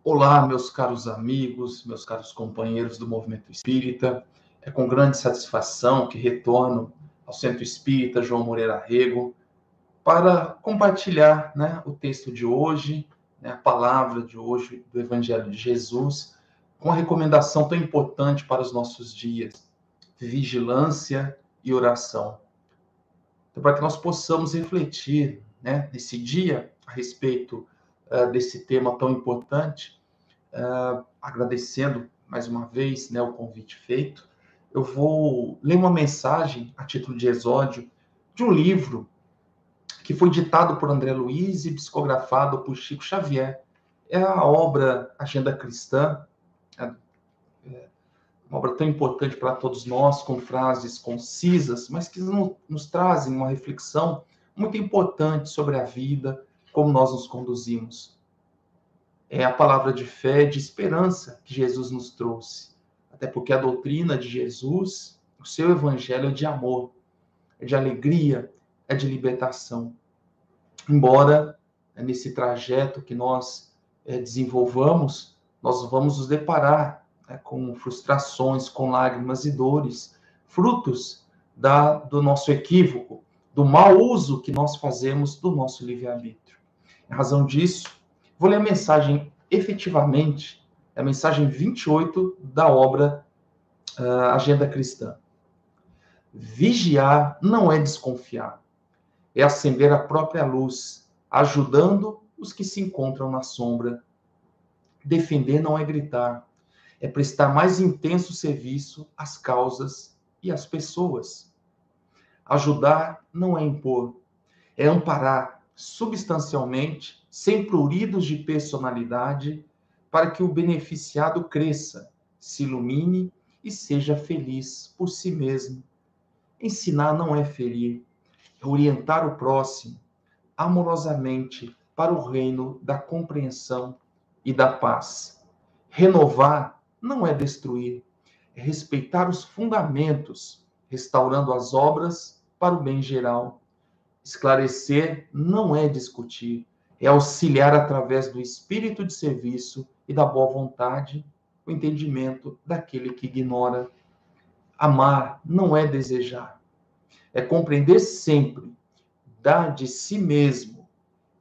Olá, meus caros amigos, meus caros companheiros do Movimento Espírita. É com grande satisfação que retorno ao Centro Espírita João Moreira Rego para compartilhar, o texto de hoje, a palavra de hoje do Evangelho de Jesus, com uma recomendação tão importante para os nossos dias: vigilância e oração. Então, para que nós possamos refletir, nesse dia a respeito desse tema tão importante, agradecendo mais uma vez, o convite feito, eu vou ler uma mensagem a título de exórdio de um livro que foi ditado por André Luiz e psicografado por Chico Xavier. É a obra Agenda Cristã, uma obra tão importante para todos nós, com frases concisas, mas que nos trazem uma reflexão muito importante sobre a vida, como nós nos conduzimos. É a palavra de fé, de esperança que Jesus nos trouxe. Até porque a doutrina de Jesus, o seu evangelho é de amor, é de alegria, é de libertação. Embora nesse trajeto que nós desenvolvamos, nós vamos nos deparar com frustrações, com lágrimas e dores, frutos do nosso equívoco, do mau uso que nós fazemos do nosso livre-arbítrio. Em razão disso, vou ler a mensagem efetivamente, a mensagem 28 da obra Agenda Cristã. Vigiar não é desconfiar, é acender a própria luz, ajudando os que se encontram na sombra. Defender não é gritar, é prestar mais intenso serviço às causas e às pessoas. Ajudar não é impor, é amparar substancialmente, sem pruridos de personalidade, para que o beneficiado cresça, se ilumine e seja feliz por si mesmo. Ensinar não é ferir, é orientar o próximo amorosamente para o reino da compreensão e da paz. Renovar não é destruir, é respeitar os fundamentos, restaurando as obras para o bem geral. Esclarecer não é discutir, é auxiliar através do espírito de serviço e da boa vontade o entendimento daquele que ignora. Amar não é desejar, é compreender sempre, dar de si mesmo,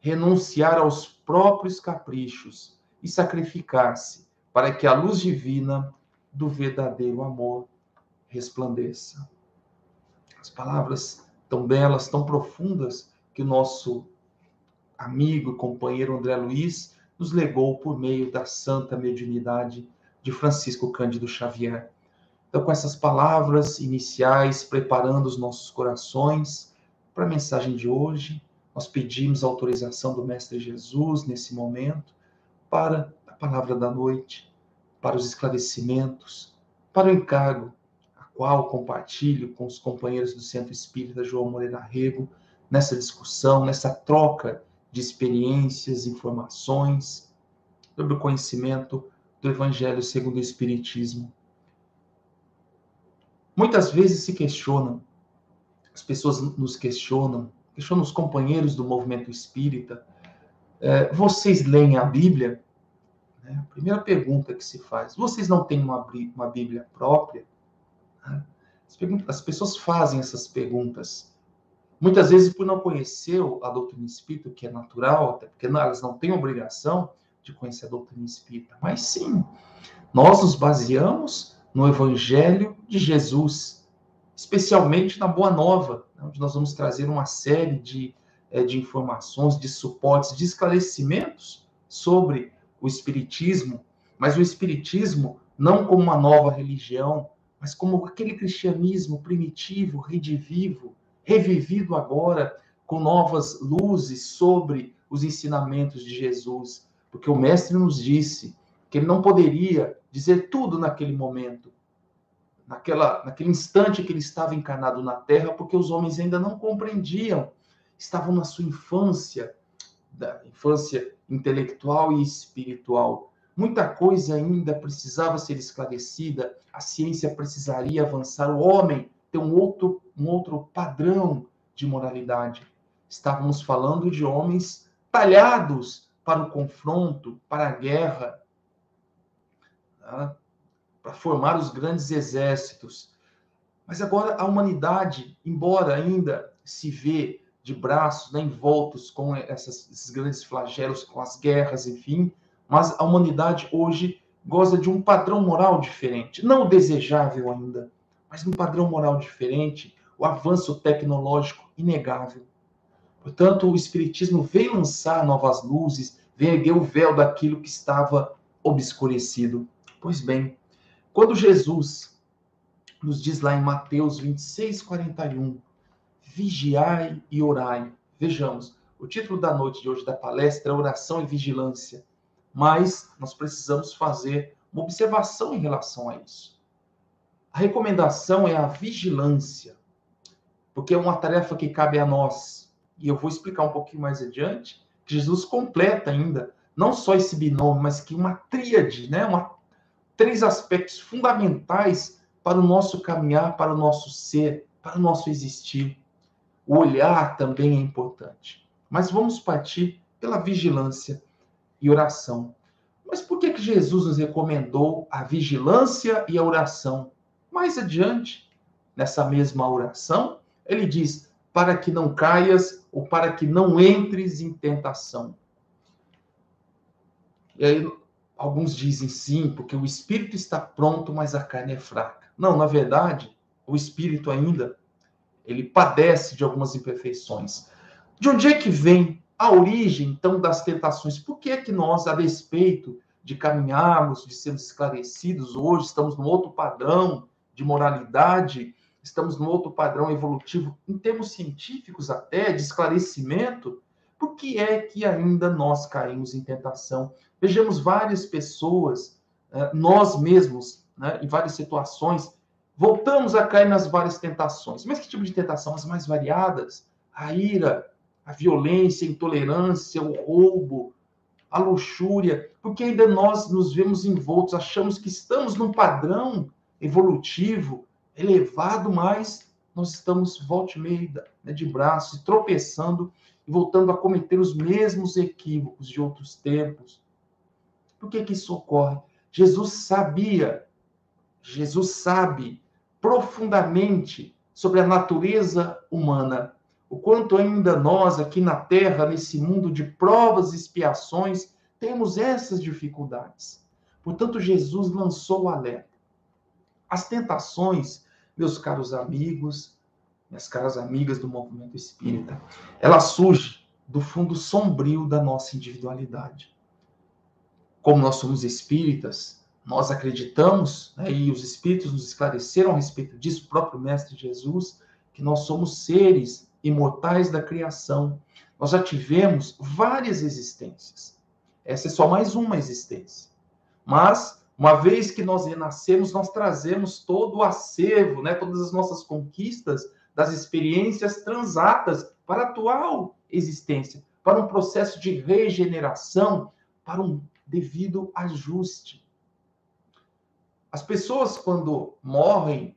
renunciar aos próprios caprichos e sacrificar-se para que a luz divina do verdadeiro amor resplandeça. As palavras tão belas, tão profundas, que o nosso amigo e companheiro André Luiz nos legou por meio da santa mediunidade de Francisco Cândido Xavier. Então, com essas palavras iniciais, preparando os nossos corações para a mensagem de hoje, nós pedimos a autorização do Mestre Jesus nesse momento para a palavra da noite, para os esclarecimentos, para o encargo, qual compartilho com os companheiros do Centro Espírita João Moreira Rego, nessa discussão, nessa troca de experiências, informações, sobre o conhecimento do Evangelho segundo o Espiritismo. Muitas vezes se questionam, as pessoas nos questionam os companheiros do movimento espírita, vocês leem a Bíblia? A primeira pergunta que se faz, vocês não têm uma Bíblia própria? As pessoas fazem essas perguntas, muitas vezes por não conhecer a doutrina espírita, que é natural, até porque elas não têm obrigação de conhecer a doutrina espírita, mas sim, nós nos baseamos no Evangelho de Jesus, especialmente na Boa Nova, onde nós vamos trazer uma série de informações, de suportes, de esclarecimentos sobre o Espiritismo, mas o Espiritismo não como uma nova religião, mas como aquele cristianismo primitivo, redivivo, revivido agora, com novas luzes sobre os ensinamentos de Jesus. Porque o Mestre nos disse que ele não poderia dizer tudo naquele momento, naquele instante que ele estava encarnado na Terra, porque os homens ainda não compreendiam, estavam na sua infância, da infância intelectual e espiritual. Muita coisa ainda precisava ser esclarecida, a ciência precisaria avançar, o homem ter um outro padrão de moralidade. Estávamos falando de homens talhados para o confronto, para a guerra, tá? Para formar os grandes exércitos. Mas agora a humanidade, embora ainda se vê de braços, né, envoltos com esses grandes flagelos, com as guerras, enfim, mas a humanidade hoje goza de um padrão moral diferente. Não desejável ainda, mas um padrão moral diferente, o avanço tecnológico inegável. Portanto, o Espiritismo veio lançar novas luzes, veio erguer o véu daquilo que estava obscurecido. Pois bem, quando Jesus nos diz lá em Mateus 26:41, vigiai e orai. Vejamos, o título da noite de hoje da palestra é Oração e Vigilância, mas nós precisamos fazer uma observação em relação a isso. A recomendação é a vigilância, porque é uma tarefa que cabe a nós. E eu vou explicar um pouquinho mais adiante, que Jesus completa ainda, não só esse binômio, mas que uma tríade, né? Três aspectos fundamentais para o nosso caminhar, para o nosso ser, para o nosso existir. O olhar também é importante. Mas vamos partir pela vigilância e oração. Mas por que Jesus nos recomendou a vigilância e a oração? Mais adiante, nessa mesma oração, ele diz, para que não caias ou para que não entres em tentação. E aí, alguns dizem sim, porque o espírito está pronto, mas a carne é fraca. Não, na verdade, o espírito ainda, ele padece de algumas imperfeições. De onde é que vem a origem, então, das tentações? Por que é que nós, a despeito de caminharmos, de sermos esclarecidos, hoje estamos num outro padrão de moralidade, estamos num outro padrão evolutivo, em termos científicos até, de esclarecimento, por que é que ainda nós caímos em tentação? Vejamos várias pessoas, nós mesmos, né, em várias situações, voltamos a cair nas várias tentações. Mas que tipo de tentação? As mais variadas. A ira, a violência, a intolerância, o roubo, a luxúria. Porque ainda nós nos vemos envoltos, achamos que estamos num padrão evolutivo elevado, mas nós estamos volta e meia, né, de braços, tropeçando e voltando a cometer os mesmos equívocos de outros tempos. Por que isso ocorre? Jesus sabe profundamente sobre a natureza humana. O quanto ainda nós, aqui na Terra, nesse mundo de provas e expiações, temos essas dificuldades. Portanto, Jesus lançou o alerta. As tentações, meus caros amigos, minhas caras amigas do movimento espírita, ela surge do fundo sombrio da nossa individualidade. Como nós somos espíritas, nós acreditamos, né, e os espíritos nos esclareceram a respeito disso, o próprio Mestre Jesus, que nós somos seres imortais da criação. Nós já tivemos várias existências. Essa é só mais uma existência. Mas, uma vez que nós renascemos, nós trazemos todo o acervo, né, todas as nossas conquistas das experiências transatas para a atual existência, para um processo de regeneração, para um devido ajuste. As pessoas, quando morrem,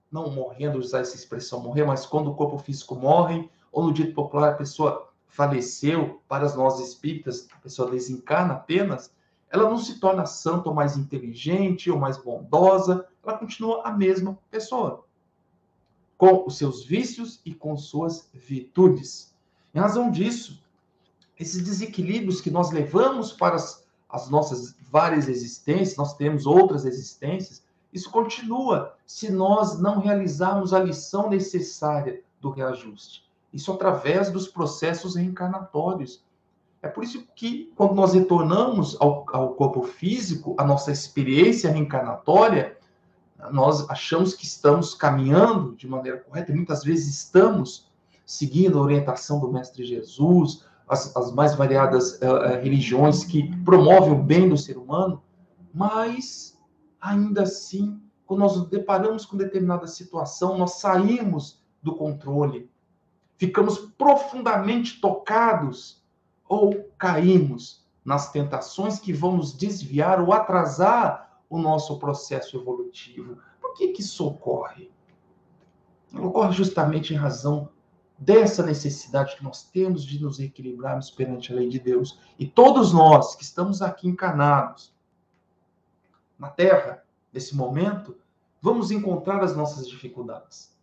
não morrendo, usar essa expressão morrer, mas quando o corpo físico morre, ou no dito popular a pessoa faleceu, para nós espíritas, a pessoa desencarna apenas, ela não se torna santa ou mais inteligente ou mais bondosa, ela continua a mesma pessoa, com os seus vícios e com suas virtudes. Em razão disso, esses desequilíbrios que nós levamos para as nossas várias existências, nós temos outras existências, isso continua se nós não realizarmos a lição necessária do reajuste. Isso através dos processos reencarnatórios. É por isso que, quando nós retornamos ao corpo físico, a nossa experiência reencarnatória, nós achamos que estamos caminhando de maneira correta, e muitas vezes estamos seguindo a orientação do Mestre Jesus, as mais variadas religiões que promovem o bem do ser humano, mas, ainda assim, quando nós nos deparamos com determinada situação, nós saímos do controle, ficamos profundamente tocados ou caímos nas tentações que vão nos desviar ou atrasar o nosso processo evolutivo. Por que isso ocorre? Ocorre justamente em razão dessa necessidade que nós temos de nos equilibrarmos perante a lei de Deus. E todos nós que estamos aqui encarnados, na Terra, nesse momento, vamos encontrar as nossas dificuldades.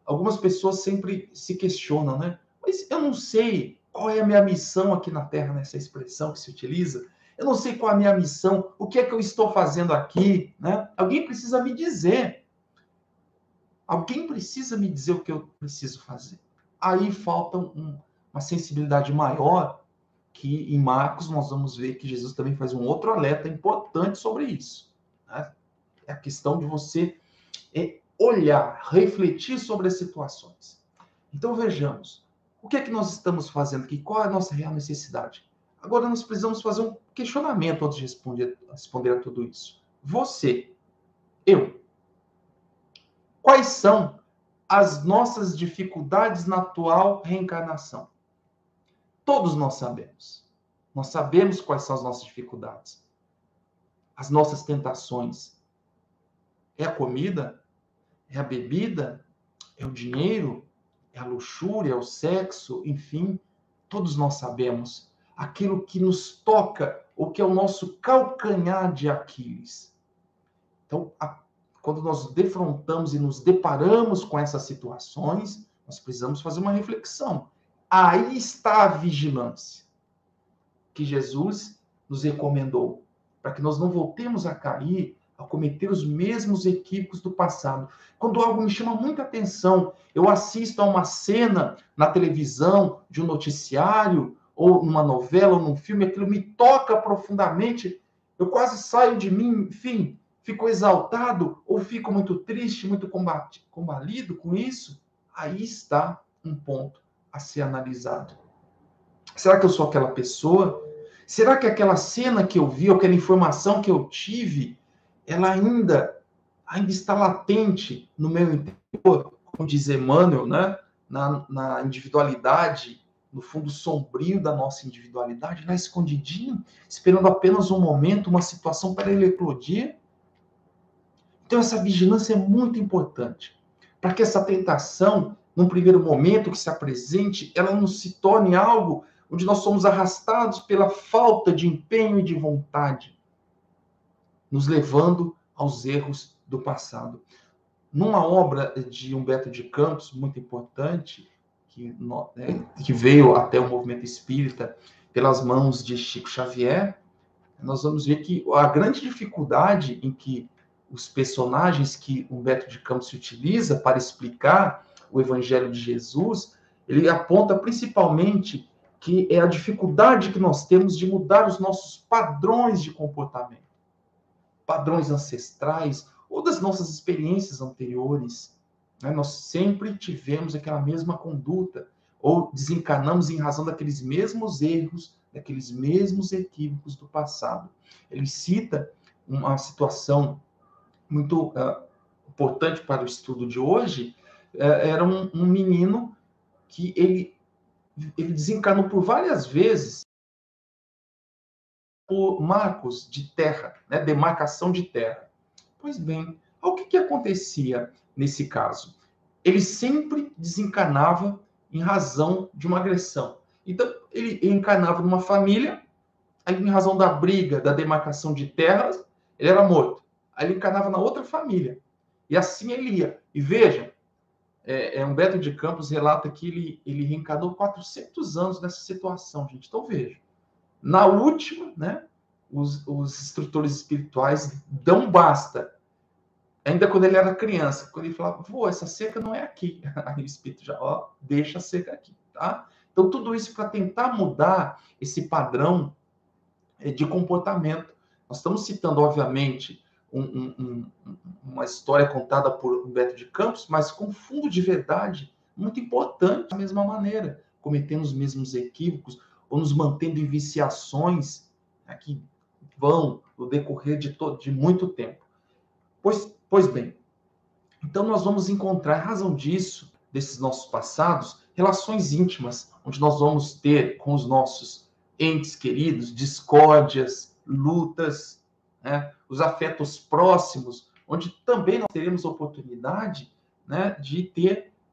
Algumas pessoas sempre se questionam, né? Mas eu não sei qual é a minha missão aqui na Terra, nessa expressão que se utiliza. Eu não sei qual é a minha missão, o que é que eu estou fazendo aqui, né? Alguém precisa me dizer. Alguém precisa me dizer o que eu preciso fazer. Aí falta uma sensibilidade maior, que em Marcos nós vamos ver que Jesus também faz um outro alerta importante sobre isso, né? É a questão de você olhar, refletir sobre as situações. Então vejamos, o que é que nós estamos fazendo aqui? Qual é a nossa real necessidade? Agora nós precisamos fazer um questionamento antes de responder a tudo isso. Você, eu, quais são as nossas dificuldades na atual reencarnação? Todos nós sabemos. Nós sabemos quais são as nossas dificuldades. As nossas tentações. É a comida? É a bebida? É o dinheiro? É a luxúria? É o sexo? Enfim, todos nós sabemos aquilo que nos toca, o que é o nosso calcanhar de Aquiles. Então, quando nós defrontamos e nos deparamos com essas situações, nós precisamos fazer uma reflexão. Aí está a vigilância que Jesus nos recomendou, para que nós não voltemos a cair, a cometer os mesmos equívocos do passado. Quando algo me chama muita atenção, eu assisto a uma cena na televisão, de um noticiário, ou numa novela, ou num filme, aquilo me toca profundamente, eu quase saio de mim, enfim, fico exaltado, ou fico muito triste, muito combalido com isso. Aí está um ponto a ser analisado. Será que eu sou aquela pessoa? Será que aquela cena que eu vi, ou aquela informação que eu tive, ela ainda está latente no meu interior, como diz Emmanuel, né? Na individualidade, no fundo sombrio da nossa individualidade, lá escondidinho, esperando apenas um momento, uma situação para ele eclodir? Então, essa vigilância é muito importante, para que essa tentação, num primeiro momento que se apresente, ela não se torne algo onde nós somos arrastados pela falta de empenho e de vontade, nos levando aos erros do passado. Numa obra de Humberto de Campos, muito importante, que veio até o movimento espírita pelas mãos de Chico Xavier, nós vamos ver que a grande dificuldade em que os personagens que Humberto de Campos se utiliza para explicar o Evangelho de Jesus, ele aponta principalmente que é a dificuldade que nós temos de mudar os nossos padrões de comportamento, padrões ancestrais ou das nossas experiências anteriores. Né? Nós sempre tivemos aquela mesma conduta, ou desencarnamos em razão daqueles mesmos erros, daqueles mesmos equívocos do passado. Ele cita uma situação muito importante para o estudo de hoje. Era um menino que ele desencarnou por várias vezes por marcos de terra, né, demarcação de terra. Pois bem, o que acontecia nesse caso? Ele sempre desencarnava em razão de uma agressão. Então, ele encarnava numa família, aí em razão da briga, da demarcação de terras, ele era morto. Aí ele encarnava na outra família. E assim ele ia. E vejam, Humberto de Campos relata que ele reencarnou 400 anos nessa situação, gente. Então veja, na última, né, os instrutores espirituais dão basta. Ainda quando ele era criança, quando ele falava, vô, essa cerca não é aqui. Aí o espírito já, deixa a cerca aqui, tá? Então tudo isso para tentar mudar esse padrão de comportamento. Nós estamos citando, obviamente, uma história contada por Humberto de Campos, mas com fundo de verdade muito importante, da mesma maneira, cometendo os mesmos equívocos ou nos mantendo em viciações, né, que vão no decorrer de muito tempo. Pois bem, então nós vamos encontrar, em razão disso, desses nossos passados, relações íntimas, onde nós vamos ter com os nossos entes queridos discórdias, lutas, né, os afetos próximos, onde também nós teremos oportunidade, né, de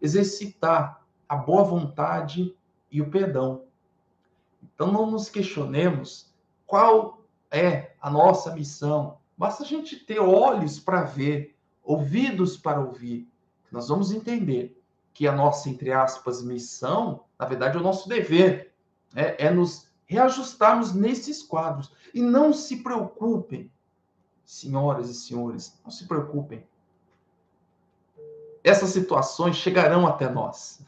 exercitar a boa vontade e o perdão. Então não nos questionemos qual é a nossa missão, Basta a gente ter olhos para ver, ouvidos para ouvir. Nós vamos entender que a nossa, entre aspas, missão, na verdade, é o nosso dever, é nos reajustarmos nesses quadros. E não se preocupem, senhoras e senhores, não se preocupem. Essas situações chegarão até nós.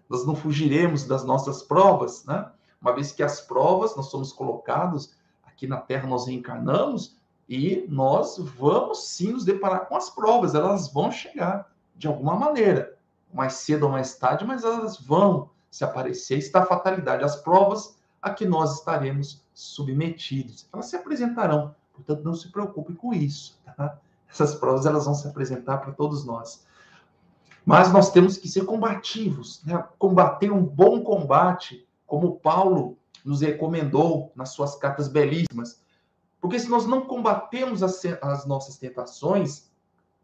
Nós não fugiremos das nossas provas, né? Uma vez que as provas, nós somos colocados aqui na Terra, nós reencarnamos e nós vamos sim nos deparar com as provas, elas vão chegar de alguma maneira, mais cedo ou mais tarde, mas elas vão se aparecer, está a fatalidade. As provas a que nós estaremos submetidos, elas se apresentarão, portanto não se preocupe com isso, tá? Essas provas elas vão se apresentar para todos nós. Mas nós temos que ser combativos, né? Combater um bom combate, como Paulo nos recomendou nas suas cartas belíssimas. Porque se nós não combatemos as nossas tentações,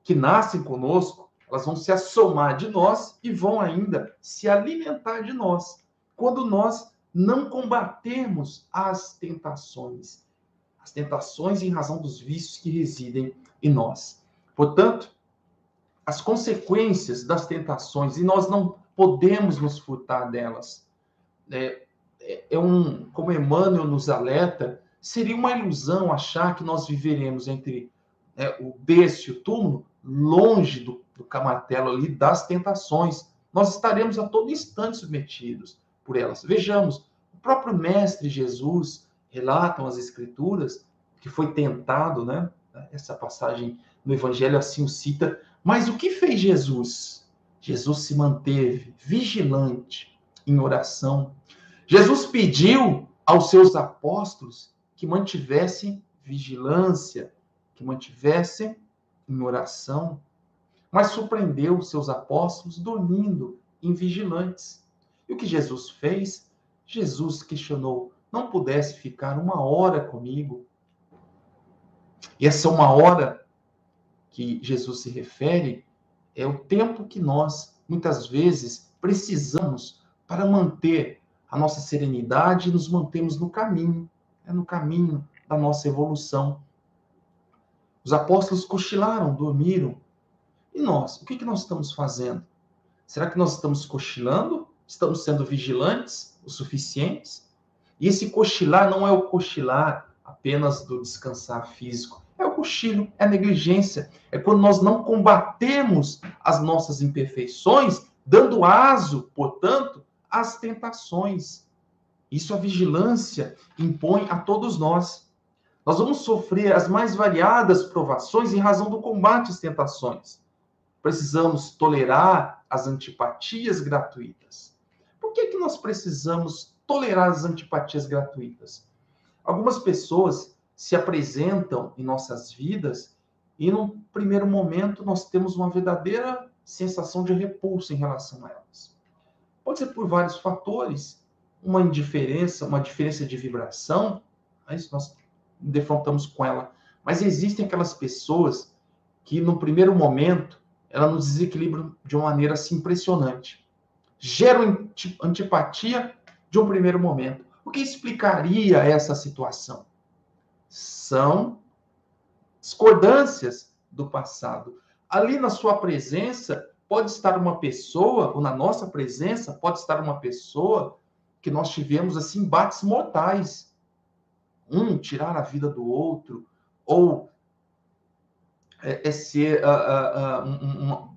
que nascem conosco, elas vão se assomar de nós e vão ainda se alimentar de nós. Quando nós não combatermos as tentações em razão dos vícios que residem em nós. Portanto, as consequências das tentações, e nós não podemos nos furtar delas. Como Emmanuel nos alerta, seria uma ilusão achar que nós viveremos entre o berço e o túmulo, longe do camartelo ali das tentações. Nós estaremos a todo instante submetidos por elas. Vejamos, o próprio Mestre Jesus, relatam as Escrituras, que foi tentado, né? Essa passagem no Evangelho assim o cita. Mas o que fez Jesus? Jesus se manteve vigilante em oração. Jesus pediu aos seus apóstolos que mantivessem vigilância, que mantivessem em oração, mas surpreendeu os seus apóstolos dormindo invigilantes. E o que Jesus fez? Jesus questionou: não pudesse ficar 1 hora comigo? E essa 1 hora que Jesus se refere é o tempo que nós, muitas vezes, precisamos para manter a nossa serenidade e nos mantermos no caminho da nossa evolução. Os apóstolos cochilaram, dormiram. E nós? O que nós estamos fazendo? Será que nós estamos cochilando? Estamos sendo vigilantes o suficientes? E esse cochilar não é o cochilar apenas do descansar físico. É o cochilo, é a negligência. É quando nós não combatemos as nossas imperfeições, dando aso, portanto, às tentações. Isso a vigilância impõe a todos nós. Nós vamos sofrer as mais variadas provações em razão do combate às tentações. Precisamos tolerar as antipatias gratuitas. Por que nós precisamos tolerar as antipatias gratuitas? Algumas pessoas se apresentam em nossas vidas e, num primeiro momento, nós temos uma verdadeira sensação de repulsa em relação a elas. Pode ser por vários fatores, uma indiferença, uma diferença de vibração, mas nós defrontamos com ela. Mas existem aquelas pessoas que, no primeiro momento, elas nos desequilibram de uma maneira assim, impressionante. Geram antipatia de um primeiro momento. O que explicaria essa situação? São discordâncias do passado. Ali na sua presença pode estar uma pessoa, ou na nossa presença pode estar uma pessoa que nós tivemos assim embates mortais. Tirar a vida do outro, ou ser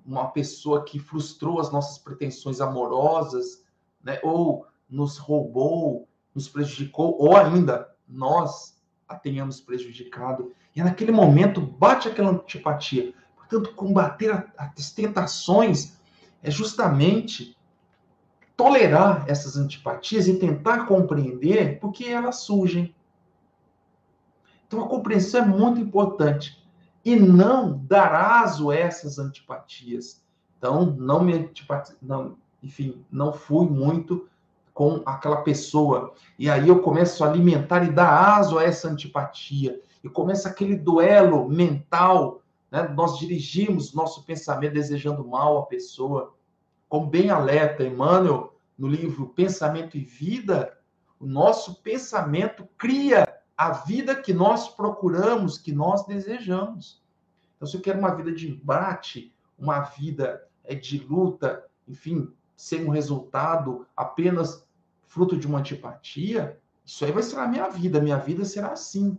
uma pessoa que frustrou as nossas pretensões amorosas, né? Ou nos roubou, nos prejudicou, ou ainda nós a tenhamos prejudicado. E naquele momento bate aquela antipatia. Portanto, combater as tentações é justamente tolerar essas antipatias e tentar compreender por que elas surgem. Então, a compreensão é muito importante. E não dar aso a essas antipatias. Então, não fui muito com aquela pessoa. E aí eu começo a alimentar e dar aso a essa antipatia. E começa aquele duelo mental, né? Nós dirigimos nosso pensamento desejando mal à pessoa. Como bem alerta Emmanuel, no livro Pensamento e Vida, o nosso pensamento cria a vida que nós procuramos, que nós desejamos. Então, se eu quero uma vida de embate, uma vida de luta, enfim, ser um resultado apenas fruto de uma antipatia, isso aí vai ser a minha vida será assim,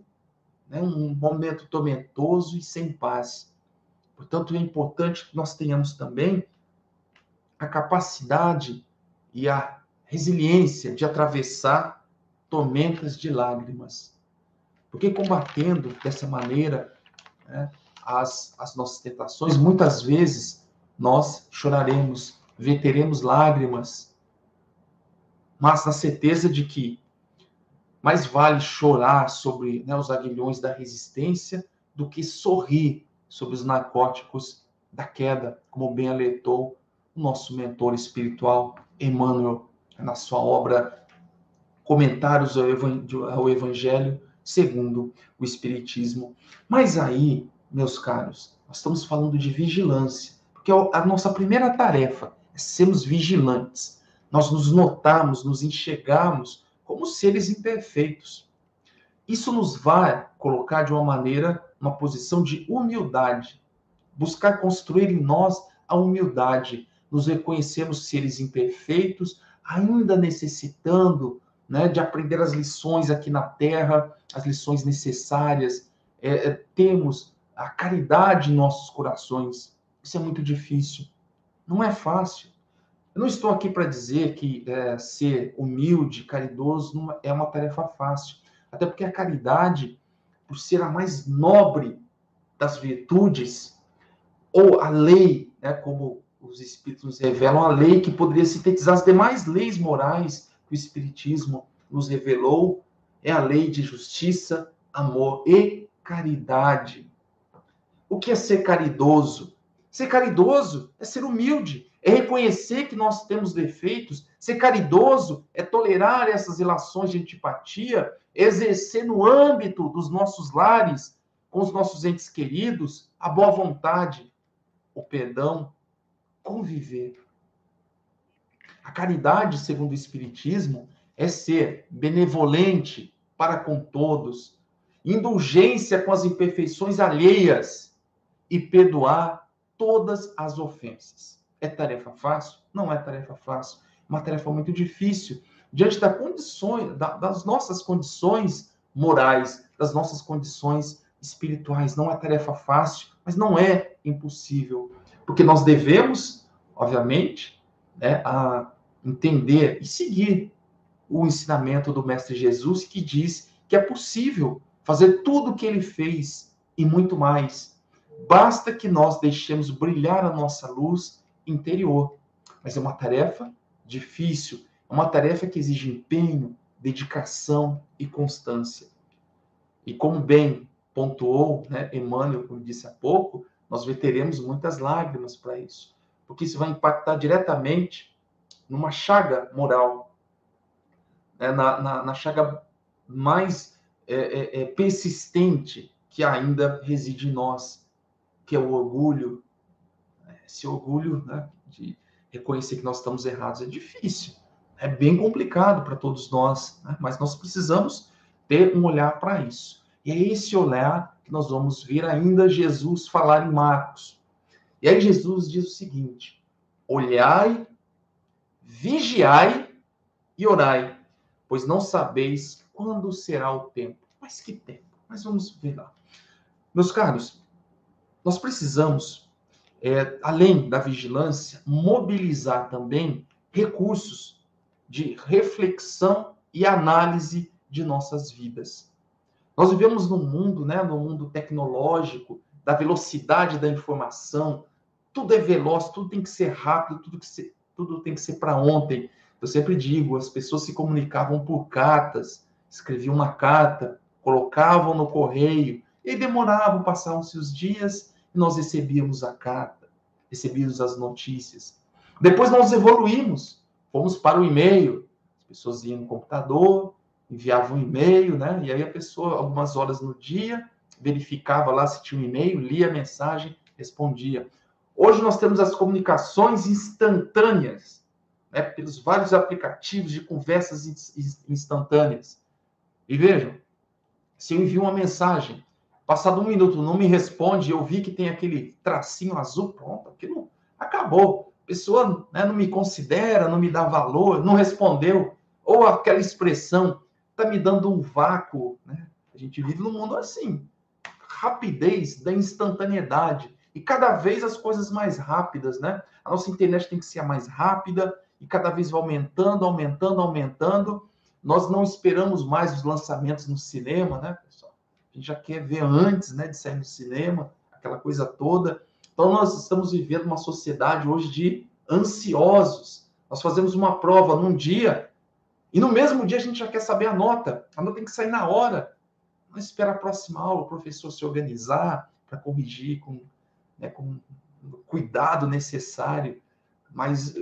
né? Um momento tormentoso e sem paz. Portanto, é importante que nós tenhamos também a capacidade e a resiliência de atravessar tormentas de lágrimas. Porque combatendo dessa maneira, né, as nossas tentações, muitas vezes nós choraremos, verteremos lágrimas, mas na certeza de que mais vale chorar sobre, né, os aguilhões da resistência do que sorrir sobre os narcóticos da queda, como bem alertou o nosso mentor espiritual, Emmanuel, na sua obra Comentários ao Evangelho segundo o Espiritismo. Mas aí, meus caros, nós estamos falando de vigilância, porque a nossa primeira tarefa é sermos vigilantes. Nós nos notarmos, nos enxergarmos como seres imperfeitos. Isso nos vai colocar de uma maneira, uma posição de humildade, buscar construir em nós a humildade, nos reconhecermos seres imperfeitos, ainda necessitando, né, de aprender as lições aqui na Terra, as lições necessárias, temos a caridade em nossos corações. Isso é muito difícil, não é fácil. Eu não estou aqui para dizer que ser humilde, caridoso, não é uma tarefa fácil, até porque a caridade, por ser a mais nobre das virtudes, ou a lei, né, como os Espíritos nos revelam, a lei que poderia sintetizar as demais leis morais que o Espiritismo nos revelou, é a lei de justiça, amor e caridade. O que é ser caridoso? Ser caridoso é ser humilde, é reconhecer que nós temos defeitos. Ser caridoso é tolerar essas relações de antipatia, exercer no âmbito dos nossos lares, com os nossos entes queridos, a boa vontade, o perdão, conviver. A caridade, segundo o Espiritismo, é ser benevolente para com todos, indulgência com as imperfeições alheias e perdoar todas as ofensas. É tarefa fácil? Não é tarefa fácil. É uma tarefa muito difícil, diante das nossas condições morais, das nossas condições espirituais. Não é tarefa fácil, mas não é impossível. Porque nós devemos, obviamente, né, a entender e seguir o ensinamento do Mestre Jesus, que diz que é possível fazer tudo o que ele fez e muito mais. Basta que nós deixemos brilhar a nossa luz interior. Mas é uma tarefa difícil, é uma tarefa que exige empenho, dedicação e constância. E como bem pontuou, né, Emmanuel, como disse há pouco, nós verteremos muitas lágrimas para isso, porque isso vai impactar diretamente numa chaga moral, né, na chaga mais persistente que ainda reside em nós, que é o orgulho. Esse orgulho, né, de reconhecer que nós estamos errados é difícil, é bem complicado para todos nós, né, mas nós precisamos ter um olhar para isso. E é esse olhar que nós vamos ver ainda Jesus falar em Marcos. E aí Jesus diz o seguinte: olhai, vigiai e orai, pois não sabeis quando será o tempo. Mas que tempo? Mas vamos ver lá. Meus caros, nós precisamos, além da vigilância, mobilizar também recursos de reflexão e análise de nossas vidas. Nós vivemos num mundo, né, no mundo tecnológico, da velocidade da informação. Tudo é veloz, tudo tem que ser rápido, tudo tem que ser para ontem. Eu sempre digo, as pessoas se comunicavam por cartas, escreviam uma carta, colocavam no correio, e demoravam, passavam-se os dias, e nós recebíamos a carta, recebíamos as notícias. Depois nós evoluímos, fomos para o e-mail, as pessoas iam no computador, enviavam um e-mail, né? E aí a pessoa, algumas horas no dia, verificava lá se tinha um e-mail, lia a mensagem, respondia. Hoje nós temos as comunicações instantâneas, né? Pelos vários aplicativos de conversas instantâneas. E vejam, Se eu envio uma mensagem, passado 1 minuto, não me responde, eu vi que tem aquele tracinho azul, pronto, aquilo acabou. A pessoa, né, não me considera, não me dá valor, não respondeu. Ou aquela expressão, está me dando um vácuo. Né? A gente vive num mundo assim. Rapidez da instantaneidade. E cada vez as coisas mais rápidas, né? A nossa internet tem que ser a mais rápida e cada vez vai aumentando, aumentando, aumentando. Nós não esperamos mais os lançamentos no cinema, né, pessoal? A gente já quer ver antes, né, de sair no cinema, aquela coisa toda. Então, nós estamos vivendo uma sociedade hoje de ansiosos. Nós fazemos uma prova num dia e no mesmo dia a gente já quer saber a nota. A nota tem que sair na hora. Não espera a próxima aula, o professor se organizar para corrigir com o cuidado necessário. Mas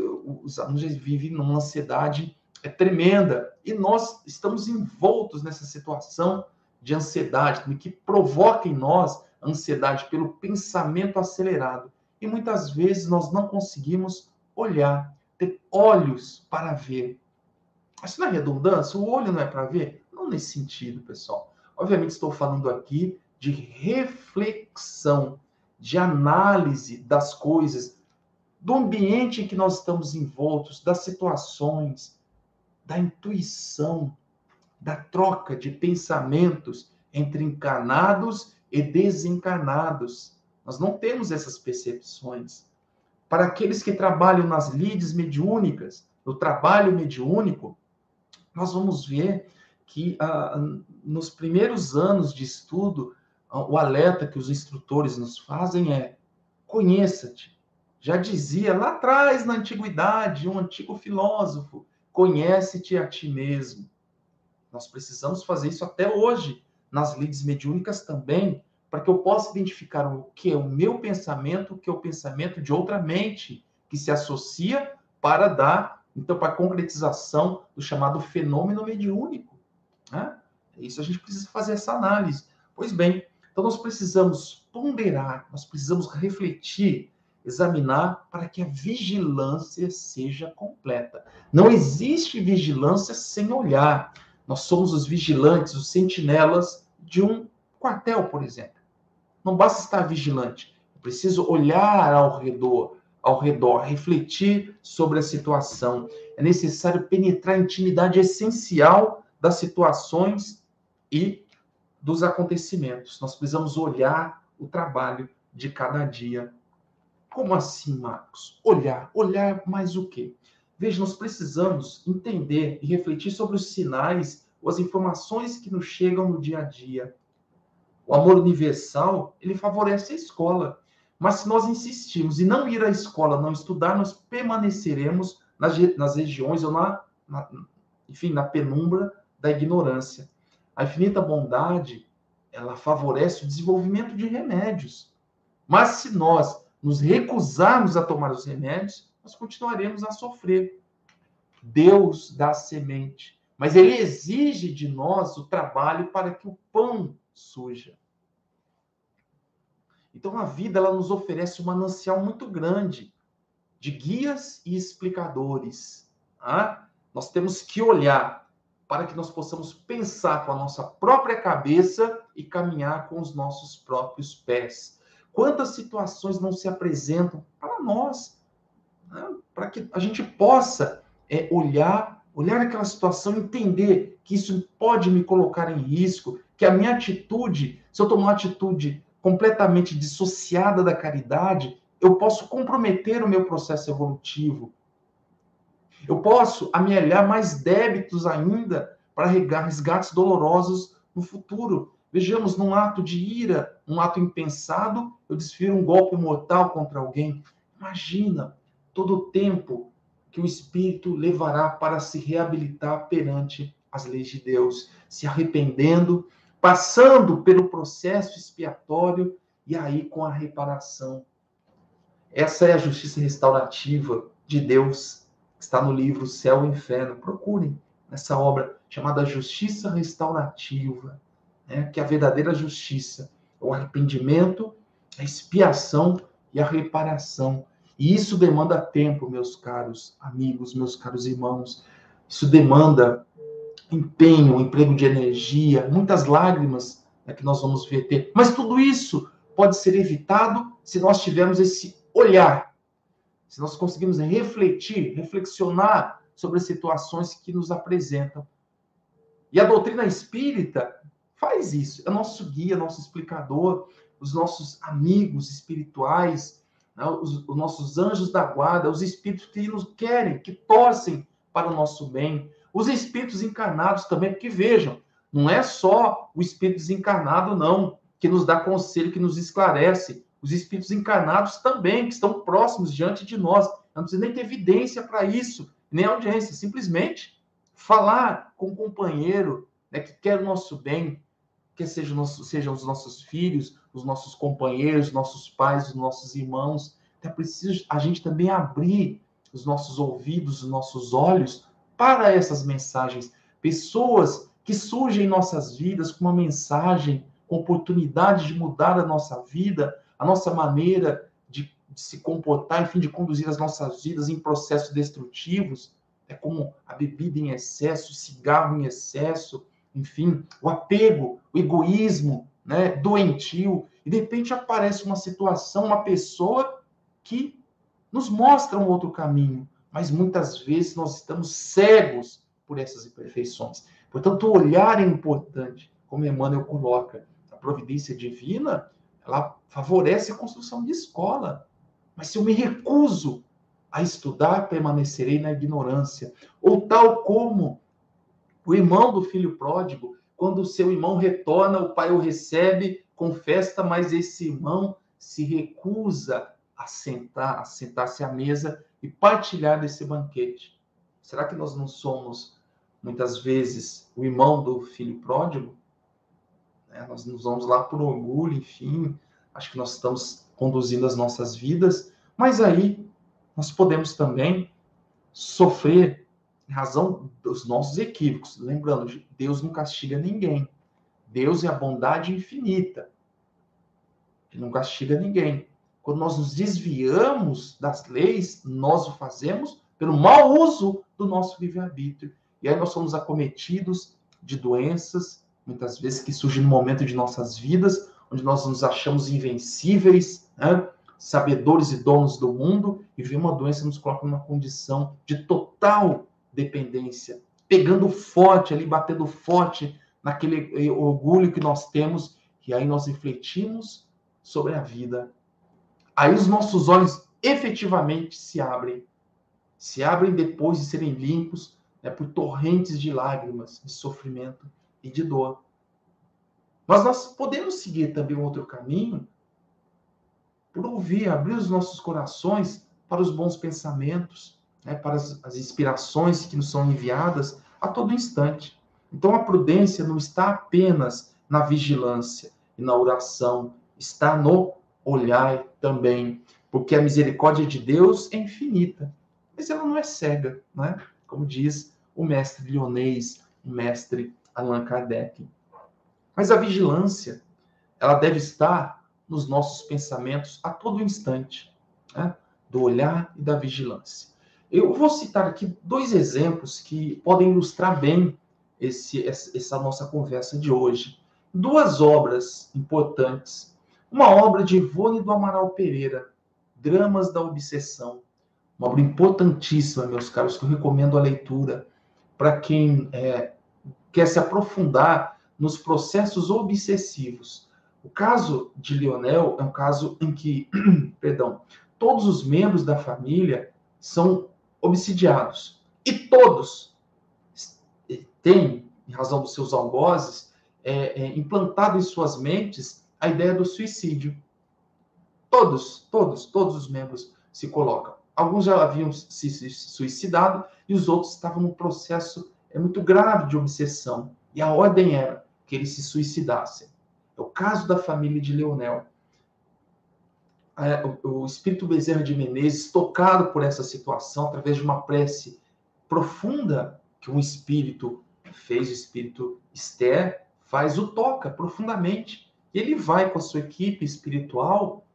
os alunos vivem numa ansiedade tremenda. E nós estamos envoltos nessa situação de ansiedade, que provoca em nós ansiedade pelo pensamento acelerado. E muitas vezes nós não conseguimos olhar, ter olhos para ver. Isso não é redundância? O olho não é para ver? Não nesse sentido, pessoal. Obviamente estou falando aqui de reflexão, de análise das coisas, do ambiente em que nós estamos envoltos, das situações, da intuição, da troca de pensamentos entre encarnados e desencarnados. Nós não temos essas percepções. Para aqueles que trabalham nas lides mediúnicas, no trabalho mediúnico, nós vamos ver que nos primeiros anos de estudo, o alerta que os instrutores nos fazem é: conheça-te. Já dizia lá atrás, na antiguidade, um antigo filósofo: conhece-te a ti mesmo. Nós precisamos fazer isso até hoje, nas lides mediúnicas também, para que eu possa identificar o que é o meu pensamento, o que é o pensamento de outra mente, que se associa para dar, então, para a concretização do chamado fenômeno mediúnico. Né? Isso a gente precisa fazer essa análise. Pois bem, então nós precisamos ponderar, nós precisamos refletir, examinar para que a vigilância seja completa. Não existe vigilância sem olhar. Nós somos os vigilantes, os sentinelas de um quartel, por exemplo. Não basta estar vigilante, eu preciso olhar ao redor, refletir sobre a situação. É necessário penetrar a intimidade essencial das situações e dos acontecimentos. Nós precisamos olhar o trabalho de cada dia. Como assim, Marcos? Olhar mais o quê? Veja, nós precisamos entender e refletir sobre os sinais ou as informações que nos chegam no dia a dia. O amor universal, ele favorece a escola. Mas se nós insistirmos em não ir à escola, não estudar, nós permaneceremos nas regiões ou enfim, na penumbra da ignorância. A infinita bondade, ela favorece o desenvolvimento de remédios. Mas se nós nos recusarmos a tomar os remédios, nós continuaremos a sofrer. Deus dá a semente, mas ele exige de nós o trabalho para que o pão surja. Então a vida, ela nos oferece um manancial muito grande de guias e explicadores. Tá? Nós temos que olhar para que nós possamos pensar com a nossa própria cabeça e caminhar com os nossos próprios pés. Quantas situações não se apresentam para nós, né? Para que a gente possa olhar aquela situação, entender que isso pode me colocar em risco, que a minha atitude, se eu tomar uma atitude completamente dissociada da caridade, eu posso comprometer o meu processo evolutivo. Eu posso amealhar mais débitos ainda para resgates dolorosos no futuro. Vejamos, num ato de ira, um ato impensado, eu desfiro um golpe mortal contra alguém. Imagina todo o tempo que o espírito levará para se reabilitar perante as leis de Deus, se arrependendo, passando pelo processo expiatório e aí com a reparação. Essa é a justiça restaurativa de Deus, que está no livro Céu e Inferno. Procurem essa obra chamada Justiça Restaurativa, né? Que é a verdadeira justiça, o arrependimento, a expiação e a reparação. E isso demanda tempo, meus caros amigos, meus caros irmãos. Isso demanda empenho, emprego de energia, muitas lágrimas, né, que nós vamos verter. Mas tudo isso pode ser evitado se nós tivermos esse olhar, se nós conseguirmos refletir, reflexionar sobre as situações que nos apresentam. E a doutrina espírita faz isso, é nosso guia, nosso explicador, os nossos amigos espirituais, né, os nossos anjos da guarda, os espíritos que nos querem, que torcem para o nosso bem, os espíritos encarnados também, porque vejam, não é só o espírito desencarnado, não, que nos dá conselho, que nos esclarece. Os espíritos encarnados também, que estão próximos diante de nós. Não precisa nem ter evidência para isso, nem audiência, simplesmente falar com um companheiro, né, que quer o nosso bem, que sejam os nossos filhos, os nossos companheiros, nossos pais, os nossos irmãos. É preciso a gente também abrir os nossos ouvidos, os nossos olhos para essas mensagens. Pessoas que surgem em nossas vidas com uma mensagem, com oportunidade de mudar a nossa vida, a nossa maneira de se comportar, enfim, de conduzir as nossas vidas em processos destrutivos. É como a bebida em excesso, o cigarro em excesso, enfim, o apego, o egoísmo, né, doentio. E de repente aparece uma situação, uma pessoa que nos mostra um outro caminho, mas muitas vezes nós estamos cegos por essas imperfeições. Portanto, o olhar é importante, como Emmanuel coloca. A providência divina, ela favorece a construção de escola. Mas se eu me recuso a estudar, permanecerei na ignorância. Ou tal como o irmão do filho pródigo, quando o seu irmão retorna, o pai o recebe com festa, mas esse irmão se recusa a sentar-se à mesa e partilhar desse banquete. Será que nós não somos, muitas vezes, o irmão do filho pródigo? Nós nos vamos lá por orgulho, enfim, acho que nós estamos conduzindo as nossas vidas, mas aí nós podemos também sofrer em razão dos nossos equívocos. Lembrando, Deus não castiga ninguém. Deus é a bondade infinita. Ele não castiga ninguém. Quando nós nos desviamos das leis, nós o fazemos pelo mau uso do nosso livre-arbítrio. E aí nós somos acometidos de doenças, muitas vezes que surgem no momento de nossas vidas, onde nós nos achamos invencíveis, né? Sabedores e donos do mundo, e vem uma doença nos coloca numa condição de total dependência, pegando forte ali, batendo forte naquele orgulho que nós temos, e aí nós refletimos sobre a vida. Aí os nossos olhos efetivamente se abrem depois de serem limpos, né, por torrentes de lágrimas, de sofrimento e de dor. Mas nós podemos seguir também um outro caminho, por ouvir, abrir os nossos corações para os bons pensamentos, né, para as inspirações que nos são enviadas a todo instante. Então a prudência não está apenas na vigilância e na oração, está no olhar também, porque a misericórdia de Deus é infinita, mas ela não é cega, né? Como diz o mestre lyonês, o mestre Allan Kardec. Mas a vigilância, ela deve estar nos nossos pensamentos a todo instante, né? Do olhar e da vigilância. Eu vou citar aqui 2 exemplos que podem ilustrar bem essa nossa conversa de hoje. 2 obras importantes. Uma obra de Ivone do Amaral Pereira, Dramas da Obsessão. Uma obra importantíssima, meus caros, que eu recomendo a leitura para quem quer se aprofundar nos processos obsessivos. O caso de Leonel é um caso em que, perdão, todos os membros da família são obsidiados. E todos têm, em razão dos seus algozes, implantado em suas mentes a ideia do suicídio. Todos os membros se colocam. Alguns já haviam se suicidado e os outros estavam num processo muito grave de obsessão. E a ordem era que eles se suicidassem. É o caso da família de Leonel. O espírito Bezerra de Menezes, tocado por essa situação, através de uma prece profunda que um espírito fez, o espírito Esther, faz, o toca profundamente. E ele vai com a sua equipe espiritual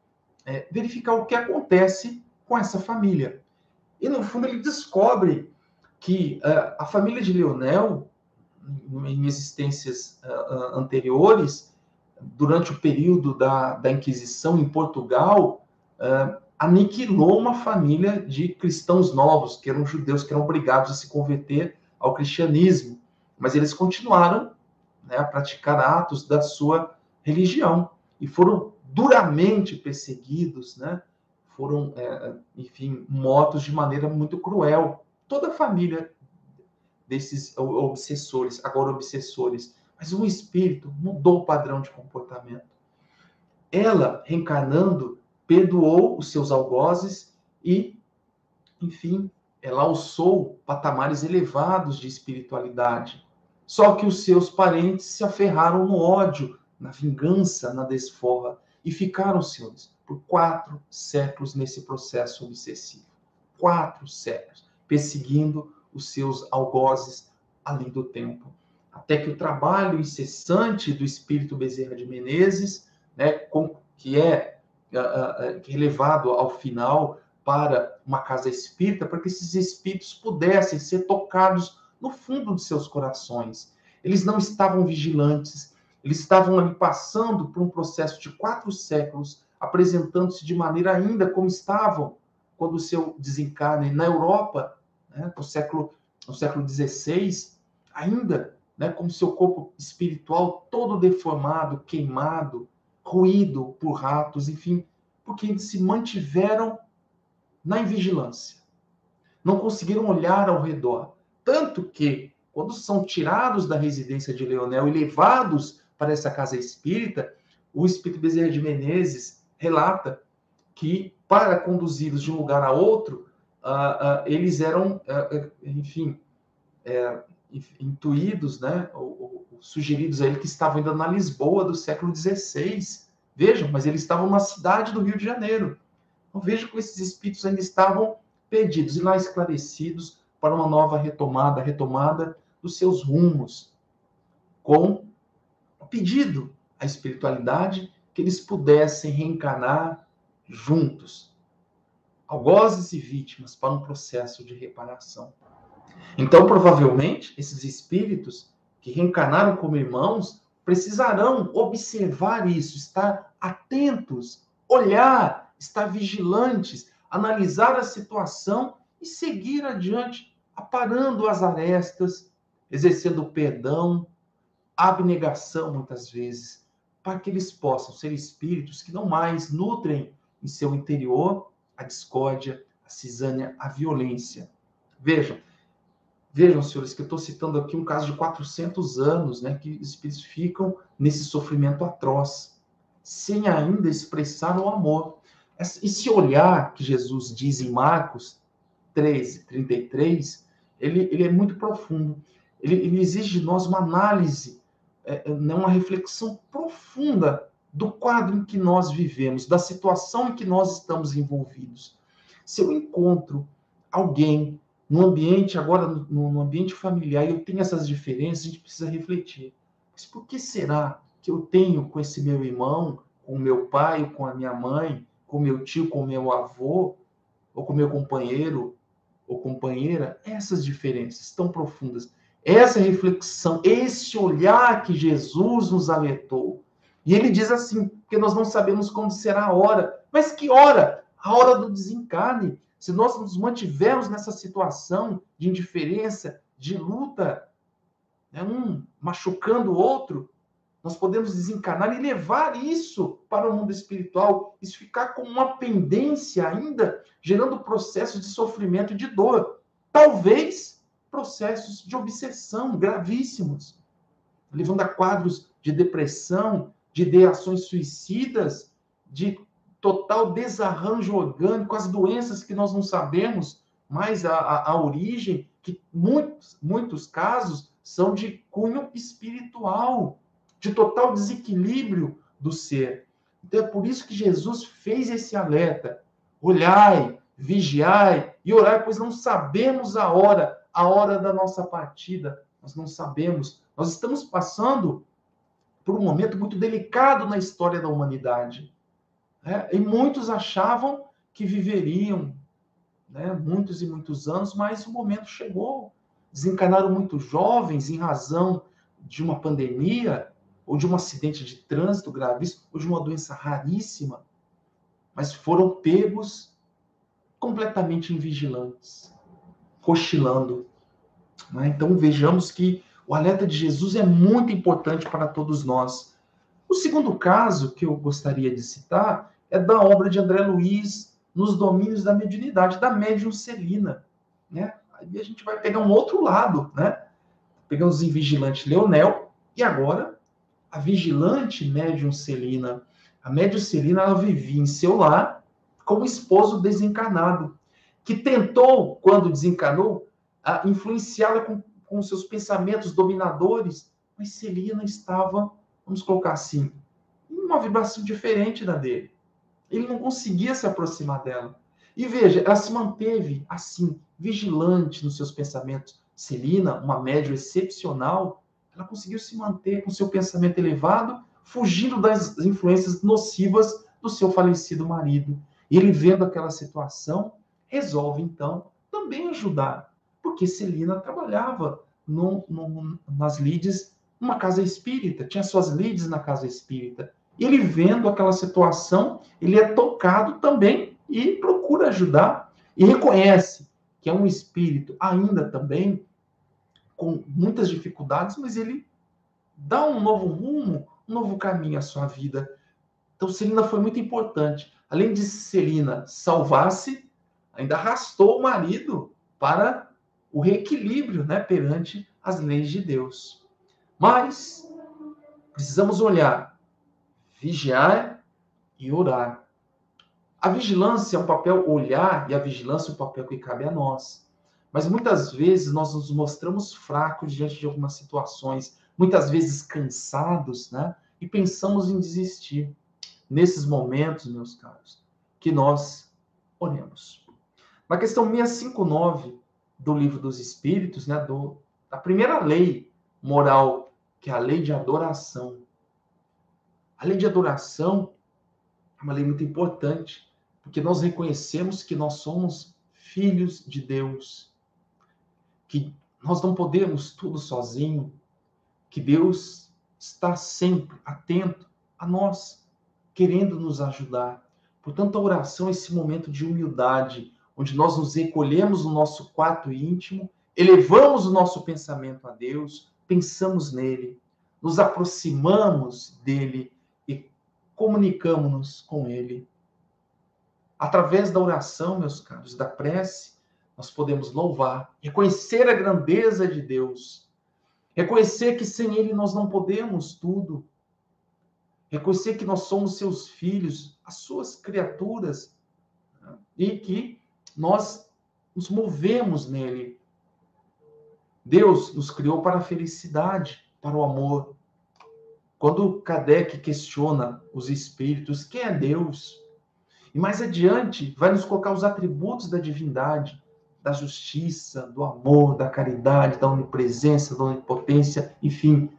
verificar o que acontece com essa família. E, no fundo, ele descobre que a família de Leonel, em existências anteriores, durante o período da Inquisição em Portugal, aniquilou uma família de cristãos novos, que eram judeus, que eram obrigados a se converter ao cristianismo. Mas eles continuaram, né, a praticar atos da sua religião e foram duramente perseguidos, né? Foram, enfim, mortos de maneira muito cruel. Toda a família desses obsessores, agora obsessores, mas um espírito mudou o padrão de comportamento. Ela, reencarnando, perdoou os seus algozes e, enfim, ela alçou patamares elevados de espiritualidade. Só que os seus parentes se aferraram no ódio, na vingança, na desforra, e ficaram, senhores, por 4 séculos nesse processo obsessivo. 4 séculos, perseguindo os seus algozes além do tempo. Até que o trabalho incessante do espírito Bezerra de Menezes, né, que é levado ao final para uma casa espírita, para que esses espíritos pudessem ser tocados no fundo de seus corações. Eles não estavam vigilantes, eles estavam ali passando por um processo de 4 séculos, apresentando-se de maneira ainda como estavam quando o seu desencarne na Europa, né, no século XVI, ainda, né, com seu corpo espiritual todo deformado, queimado, roído por ratos, enfim, porque eles se mantiveram na invigilância. Não conseguiram olhar ao redor. Tanto que, quando são tirados da residência de Leonel e levados para essa casa espírita, o espírito Bezerra de Menezes relata que, para conduzi-los de um lugar a outro, eles eram, enfim, intuídos, né, ou sugeridos a ele que estavam ainda na Lisboa do século XVI. Vejam, mas eles estavam na cidade do Rio de Janeiro. Então, vejam como esses espíritos ainda estavam perdidos e lá esclarecidos para uma nova retomada dos seus rumos, com o pedido à espiritualidade que eles pudessem reencarnar juntos, algozes e vítimas, para um processo de reparação. Então, provavelmente, esses espíritos que reencarnaram como irmãos precisarão observar isso, estar atentos, olhar, estar vigilantes, analisar a situação e seguir adiante, aparando as arestas, exercendo o perdão, a abnegação, muitas vezes, para que eles possam ser espíritos que não mais nutrem em seu interior a discórdia, a cisânia, a violência. Vejam, senhores, que eu estou citando aqui um caso de 400 anos, né, que os espíritos ficam nesse sofrimento atroz, sem ainda expressar o amor. Esse olhar que Jesus diz em Marcos 13:33, ele é muito profundo. Ele exige de nós uma análise, uma reflexão profunda do quadro em que nós vivemos, da situação em que nós estamos envolvidos. Se eu encontro alguém no ambiente, agora no ambiente familiar, e eu tenho essas diferenças, a gente precisa refletir. Mas por que será que eu tenho com esse meu irmão, com o meu pai, com a minha mãe, com o meu tio, com o meu avô, ou com o meu companheiro ou companheira, essas diferenças tão profundas? Essa reflexão, esse olhar que Jesus nos alertou. E ele diz assim, porque nós não sabemos quando será a hora. Mas que hora? A hora do desencarne. Se nós nos mantivermos nessa situação de indiferença, de luta, né, um machucando o outro, nós podemos desencarnar e levar isso para o mundo espiritual. Isso ficar como uma pendência ainda, gerando processos de sofrimento e de dor. Talvez processos de obsessão gravíssimos, levando a quadros de depressão, de ideações suicidas, de total desarranjo orgânico, as doenças que nós não sabemos mais a origem, que muitos casos são de cunho espiritual, de total desequilíbrio do ser. Então é por isso que Jesus fez esse alerta: olhai, vigiai e orai, pois não sabemos a hora da nossa partida, nós não sabemos. Nós estamos passando por um momento muito delicado na história da humanidade. E muitos achavam que viveriam, né, muitos e muitos anos, mas o momento chegou. desencarnaram muito jovens em razão de uma pandemia, ou de um acidente de trânsito gravíssimo, ou de uma doença raríssima, mas foram pegos completamente invigilantes, cochilando. Né? Então vejamos que o alerta de Jesus é muito importante para todos nós. O segundo caso que eu gostaria de citar é da obra de André Luiz nos domínios da mediunidade, da médium Celina. Né? Aí a gente vai pegar um outro lado, né? Pegamos o vigilante Leonel e agora a vigilante médium Celina. A médium Celina, ela vivia em seu lar com o esposo desencarnado, que tentou, quando desencarnou, influenciá-la com seus pensamentos dominadores, mas Celina estava, vamos colocar assim, em uma vibração diferente da dele. Ele não conseguia se aproximar dela. E veja, ela se manteve assim, vigilante nos seus pensamentos. Celina, uma médium excepcional, ela conseguiu se manter com seu pensamento elevado, fugindo das influências nocivas do seu falecido marido. E ele, vendo aquela situação, resolve, então, também ajudar. Porque Celina trabalhava nas lides, numa casa espírita, tinha suas lides na casa espírita. E ele, vendo aquela situação, ele é tocado também e procura ajudar. E reconhece que é um espírito ainda também com muitas dificuldades, mas ele dá um novo rumo, um novo caminho à sua vida. Então, Celina foi muito importante. Além de Celina salvar-se, ainda arrastou o marido para o reequilíbrio, né, perante as leis de Deus. Mas precisamos olhar, vigiar e orar. A vigilância é um papel, olhar, e a vigilância é um papel que cabe a nós. Mas muitas vezes nós nos mostramos fracos diante de algumas situações, muitas vezes cansados, né? E pensamos em desistir. Nesses momentos, meus caros, que nós oremos. Na questão 659 do Livro dos Espíritos, né, da primeira lei moral, que é a lei de adoração. A lei de adoração é uma lei muito importante, porque nós reconhecemos que nós somos filhos de Deus, que nós não podemos tudo sozinho, que Deus está sempre atento a nós, querendo nos ajudar. Portanto, a oração é esse momento de humildade, onde nós nos recolhemos no nosso quarto íntimo, elevamos o nosso pensamento a Deus, pensamos nele, nos aproximamos dele e comunicamos-nos com ele. Através da oração, meus caros, da prece, nós podemos louvar, reconhecer a grandeza de Deus, reconhecer que sem ele nós não podemos tudo, reconhecer que nós somos seus filhos, as suas criaturas, né? E que nós nos movemos nele. Deus nos criou para a felicidade, para o amor. Quando Kardec questiona os espíritos, quem é Deus? E mais adiante, vai nos colocar os atributos da divindade, da justiça, do amor, da caridade, da onipresença, da onipotência, enfim.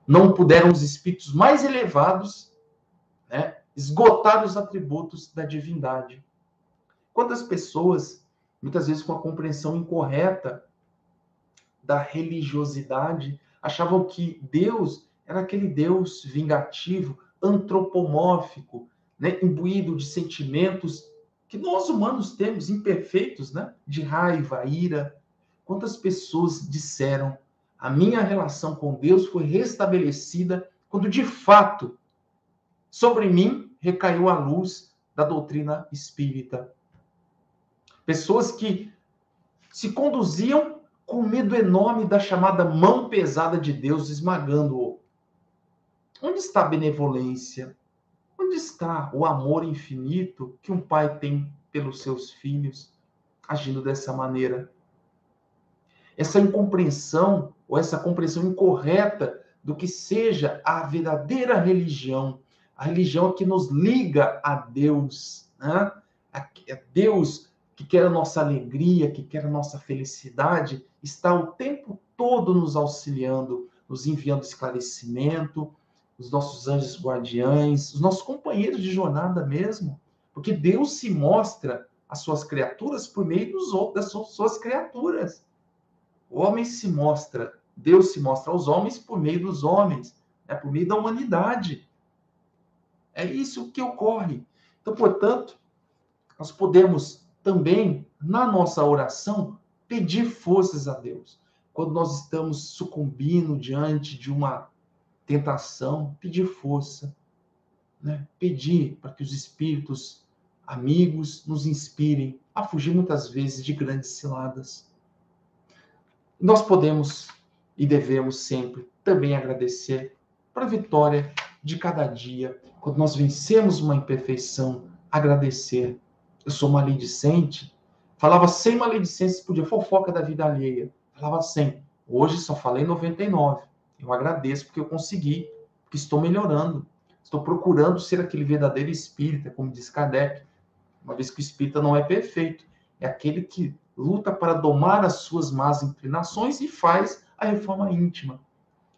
Não puderam os espíritos mais elevados, né, esgotar os atributos da divindade. Quantas pessoas, muitas vezes com a compreensão incorreta da religiosidade, achavam que Deus era aquele Deus vingativo, antropomórfico, né, imbuído de sentimentos que nós humanos temos, imperfeitos, né, de raiva, ira. Quantas pessoas disseram: a minha relação com Deus foi restabelecida quando, de fato, sobre mim recaiu a luz da doutrina espírita. Pessoas que se conduziam com medo enorme da chamada mão pesada de Deus esmagando-o. Onde está a benevolência? Onde está o amor infinito que um pai tem pelos seus filhos, agindo dessa maneira? Essa incompreensão, ou essa compreensão incorreta do que seja a verdadeira religião, a religião que nos liga a Deus, né? É Deus que quer a nossa alegria, que quer a nossa felicidade, está o tempo todo nos auxiliando, nos enviando esclarecimento, os nossos anjos guardiães, os nossos companheiros de jornada mesmo, porque Deus se mostra às suas criaturas por meio das suas criaturas. O homem se mostra, Deus se mostra aos homens por meio dos homens, né? Por meio da humanidade. É isso que ocorre. Então, portanto, nós podemos também, na nossa oração, pedir forças a Deus. Quando nós estamos sucumbindo diante de uma tentação, pedir força, né? Pedir para que os espíritos amigos nos inspirem a fugir muitas vezes de grandes ciladas. Nós podemos e devemos sempre também agradecer para a vitória de cada dia. Quando nós vencemos uma imperfeição, agradecer. Eu sou maledicente. Falava 100 maledicências por dia, fofoca da vida alheia. Falava 100. Hoje só falei 99. Eu agradeço porque eu consegui, porque estou melhorando. Estou procurando ser aquele verdadeiro espírita, como diz Kardec, uma vez que o espírita não é perfeito. É aquele que luta para domar as suas más inclinações e faz a reforma íntima.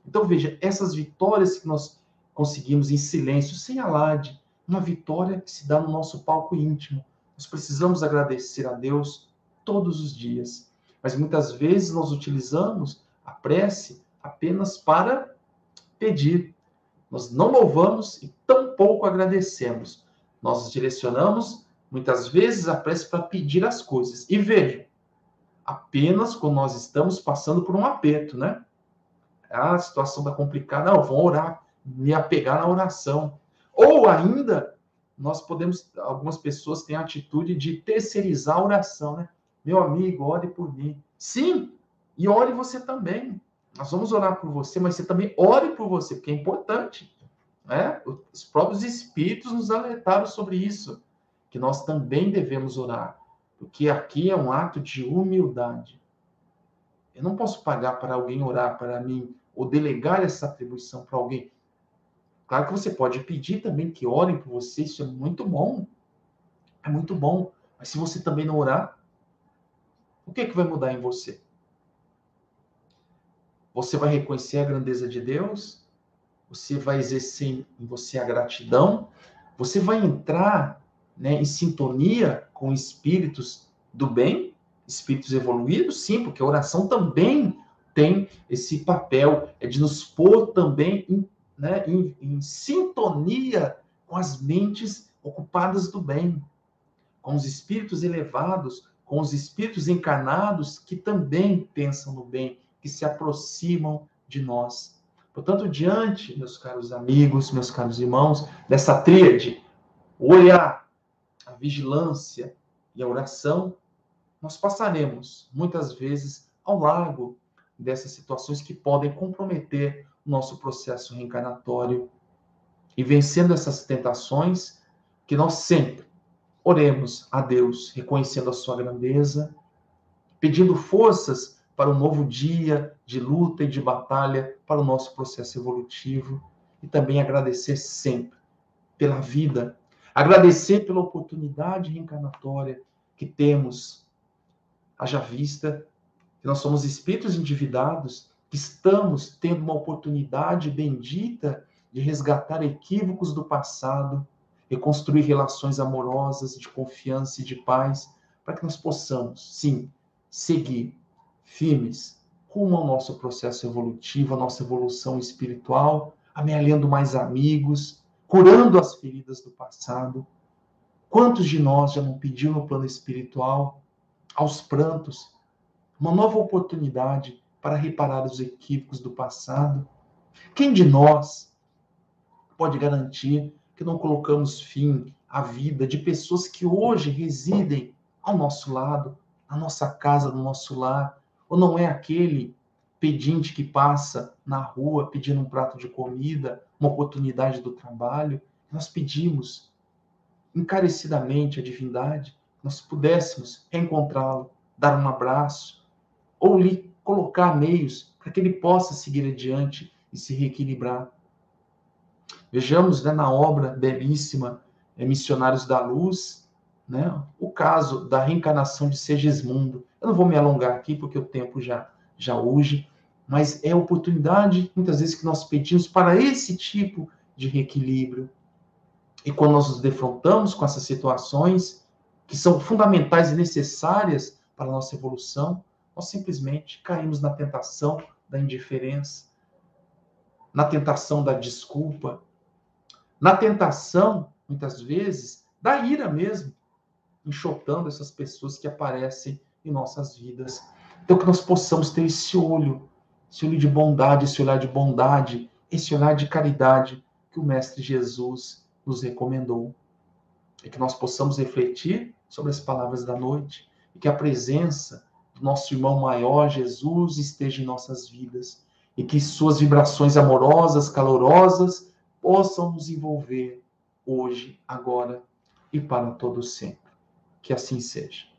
Então, veja, essas vitórias que nós conseguimos em silêncio, sem alarde, uma vitória que se dá no nosso palco íntimo. Nós precisamos agradecer a Deus todos os dias. Mas muitas vezes nós utilizamos a prece apenas para pedir. Nós não louvamos e tampouco agradecemos. Nós direcionamos, muitas vezes, a prece para pedir as coisas. E veja, apenas quando nós estamos passando por um aperto, né? A situação está complicada, não, vou orar, me apegar na oração. Ou ainda, nós podemos, algumas pessoas têm a atitude de terceirizar a oração, né? Meu amigo, ore por mim. Sim, e ore você também. Nós vamos orar por você, mas você também ore por você, porque é importante. Né? Os próprios espíritos nos alertaram sobre isso, que nós também devemos orar, porque aqui é um ato de humildade. Eu não posso pagar para alguém orar para mim, ou delegar essa atribuição para alguém. Claro que você pode pedir também que orem por você, isso é muito bom. É muito bom. Mas se você também não orar, o que vai mudar em você? Você vai reconhecer a grandeza de Deus? Você vai exercer em você a gratidão? Você vai entrar, né, em sintonia com espíritos do bem? Espíritos evoluídos? Sim, porque a oração também tem esse papel, é de nos pôr também em sintonia com as mentes ocupadas do bem, com os espíritos elevados, com os espíritos encarnados que também pensam no bem, que se aproximam de nós. Portanto, diante, meus caros amigos, meus caros irmãos, dessa tríade, o olhar, a vigilância e a oração, nós passaremos, muitas vezes, ao largo dessas situações que podem comprometer o nosso processo reencarnatório. E vencendo essas tentações, que nós sempre oremos a Deus, reconhecendo a sua grandeza, pedindo forças para um novo dia de luta e de batalha para o nosso processo evolutivo, e também agradecer sempre pela vida, agradecer pela oportunidade reencarnatória que temos, haja vista que nós somos espíritos endividados, que estamos tendo uma oportunidade bendita de resgatar equívocos do passado, reconstruir relações amorosas, de confiança e de paz, para que nós possamos, sim, seguir firmes rumo ao nosso processo evolutivo, a nossa evolução espiritual, amealhando mais amigos, curando as feridas do passado. Quantos de nós já não pediu no plano espiritual, aos prantos, uma nova oportunidade para reparar os equívocos do passado? Quem de nós pode garantir que não colocamos fim à vida de pessoas que hoje residem ao nosso lado, na nossa casa, no nosso lar? Ou não é aquele pedinte que passa na rua pedindo um prato de comida, uma oportunidade do trabalho? Nós pedimos encarecidamente a divindade, nós pudéssemos reencontrá-lo, dar um abraço, ou lhe colocar meios para que ele possa seguir adiante e se reequilibrar. Vejamos, né, na obra belíssima Missionários da Luz, né, o caso da reencarnação de Segismundo. Eu não vou me alongar aqui porque o tempo já urge, mas é a oportunidade, muitas vezes, que nós pedimos para esse tipo de reequilíbrio. E quando nós nos defrontamos com essas situações, que são fundamentais e necessárias para a nossa evolução, nós simplesmente caímos na tentação da indiferença, na tentação da desculpa, na tentação, muitas vezes, da ira mesmo, enxotando essas pessoas que aparecem em nossas vidas. Então, que nós possamos ter esse olho de bondade, esse olhar de bondade, esse olhar de caridade que o Mestre Jesus nos recomendou. E que nós possamos refletir sobre as palavras da noite e que a presença do nosso irmão maior, Jesus, esteja em nossas vidas e que suas vibrações amorosas, calorosas, possam nos envolver hoje, agora e para todo sempre. Que assim seja.